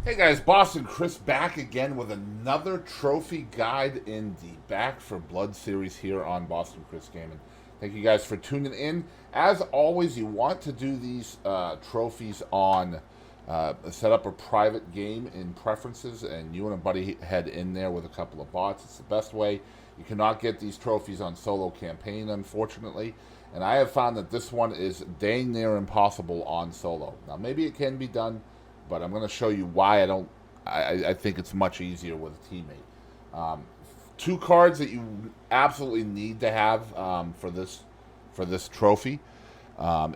Hey guys, Boston Chris back again with another trophy guide in the Back for Blood series here on Boston Chris Gaming. Thank you guys for tuning in. As always, you want to do these trophies on set up a private game in preferences, and you and a buddy head in there with a couple of bots. It's the best way. You cannot get these trophies on solo campaign, unfortunately, and I have found that this one is dang near impossible on solo. Now, maybe it can be done, but I'm going to show you why I don't. I think it's much easier with a teammate. Two cards that you absolutely need to have for this trophy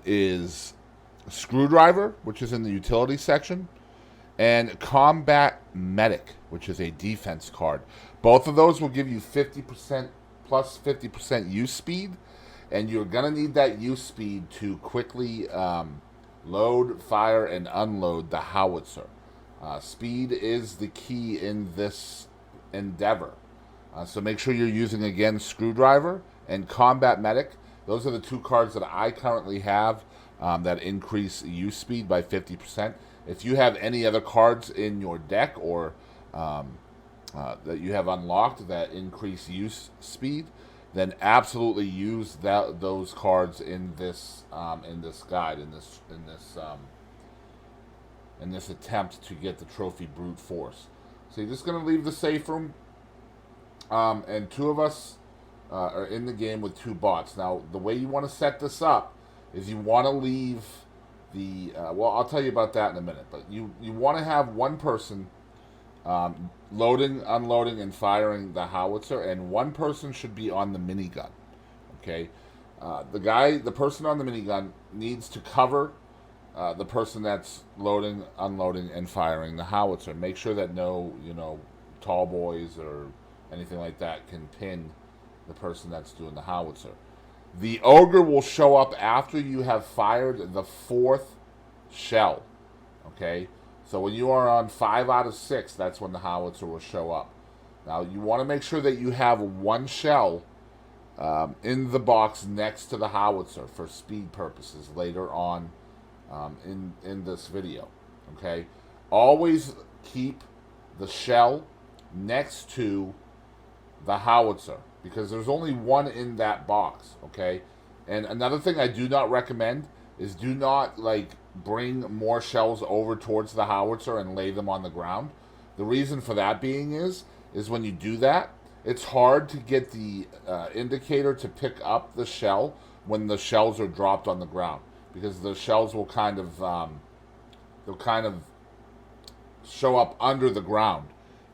is Screwdriver, which is in the utility section, and Combat Medic, which is a defense card. Both of those will give you 50% plus 50% use speed, and you're going to need that use speed to quickly load, fire, and unload the howitzer. Speed is the key in this endeavor. So make sure you're using, again, Screwdriver and Combat Medic. Those are the two cards that I currently have that increase use speed by 50%. If you have any other cards in your deck or that you have unlocked that increase use speed, then absolutely use those cards in this guide in this attempt to get the trophy brute force. So you're just going to leave the safe room, and two of us are in the game with two bots. Now the way you want to set this up is you want to leave the well, I'll tell you about that in a minute, but you want to have one person loading, unloading, and firing the howitzer, and one person should be on the minigun. Okay, the person on the minigun needs to cover the person that's loading, unloading, and firing the howitzer. Make sure that no, tall boys or anything like that can pin the person that's doing the howitzer. The ogre will show up after you have fired the fourth shell. Okay, so when you are on 5 out of 6, that's when the howitzer will show up. Now you want to make sure that you have one shell in the box next to the howitzer for speed purposes later on in this video. Okay, always keep the shell next to the howitzer because there's only one in that box. Okay, and another thing I do not recommend is do not bring more shells over towards the howitzer and lay them on the ground. The reason for that being is when you do that, it's hard to get the indicator to pick up the shell when the shells are dropped on the ground because the shells will kind of show up under the ground,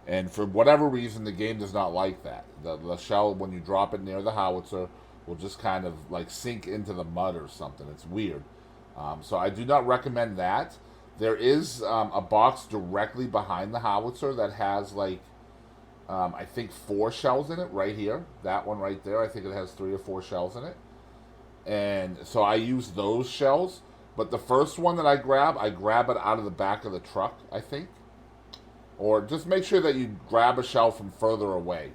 and for whatever reason the game does not like that. The shell, when you drop it near the howitzer, will just kind of sink into the mud or something. It's weird. So I do not recommend that. There is a box directly behind the howitzer that has I think 4 shells in it right here. That one right there, I think it has 3 or 4 shells in it. And so I use those shells. But the first one that I grab it out of the back of the truck, I think. Or just make sure that you grab a shell from further away.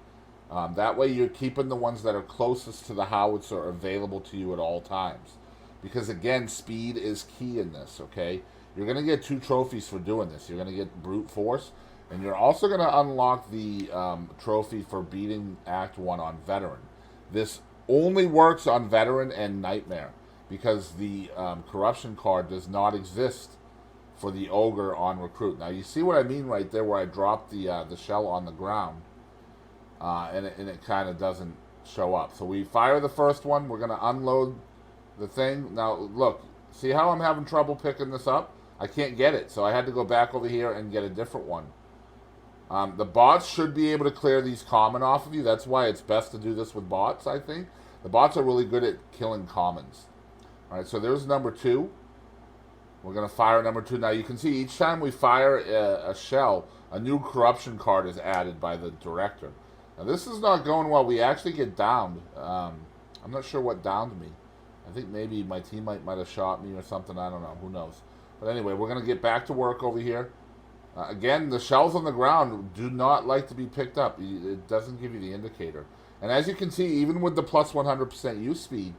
That way you're keeping the ones that are closest to the howitzer available to you at all times. Because again, speed is key in this, okay? You're going to get 2 trophies for doing this. You're going to get brute force, and you're also going to unlock the trophy for beating Act 1 on Veteran. This only works on Veteran and Nightmare, because the corruption card does not exist for the ogre on Recruit. Now, you see what I mean right there where I dropped the shell on the ground, and it kind of doesn't show up. So we fire the first one. We're going to unload the thing. Now, look, see how I'm having trouble picking this up? I can't get it, so I had to go back over here and get a different one. The bots should be able to clear these common off of you. That's why it's best to do this with bots, I think. The bots are really good at killing commons. All right, so there's number 2. We're going to fire number 2. Now, you can see each time we fire a shell, a new corruption card is added by the director. Now, this is not going well. We actually get downed. I'm not sure what downed me. I think maybe my teammate might have shot me or something. I don't know. Who knows? But anyway, we're going to get back to work over here. Again, the shells on the ground do not like to be picked up. It doesn't give you the indicator. And as you can see, even with the plus 100% use speed,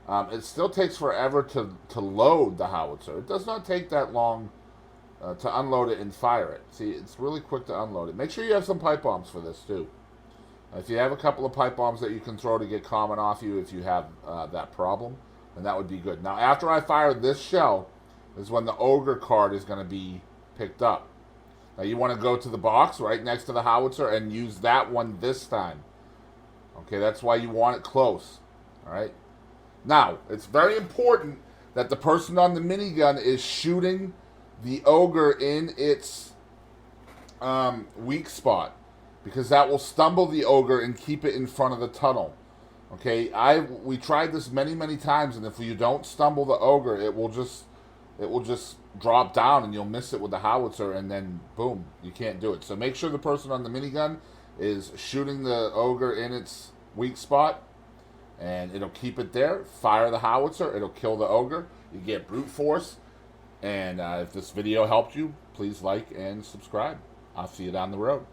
it still takes forever to load the howitzer. It does not take that long to unload it and fire it. See, it's really quick to unload it. Make sure you have some pipe bombs for this too. If you have a couple of pipe bombs that you can throw to get common off you if you have that problem, then that would be good. Now, after I fire this shell, is when the ogre card is going to be picked up. Now, you want to go to the box right next to the howitzer and use that one this time. Okay, that's why you want it close. All right. Now, it's very important that the person on the minigun is shooting the ogre in its weak spot, because that will stumble the ogre and keep it in front of the tunnel. Okay, we tried this many times, and if you don't stumble the ogre, it will just drop down and you'll miss it with the howitzer, and then boom, you can't do it. So make sure the person on the minigun is shooting the ogre in its weak spot, and it'll keep it there. Fire the howitzer, it'll kill the ogre. You get brute force. And if this video helped you, please like and subscribe. I'll see you down the road.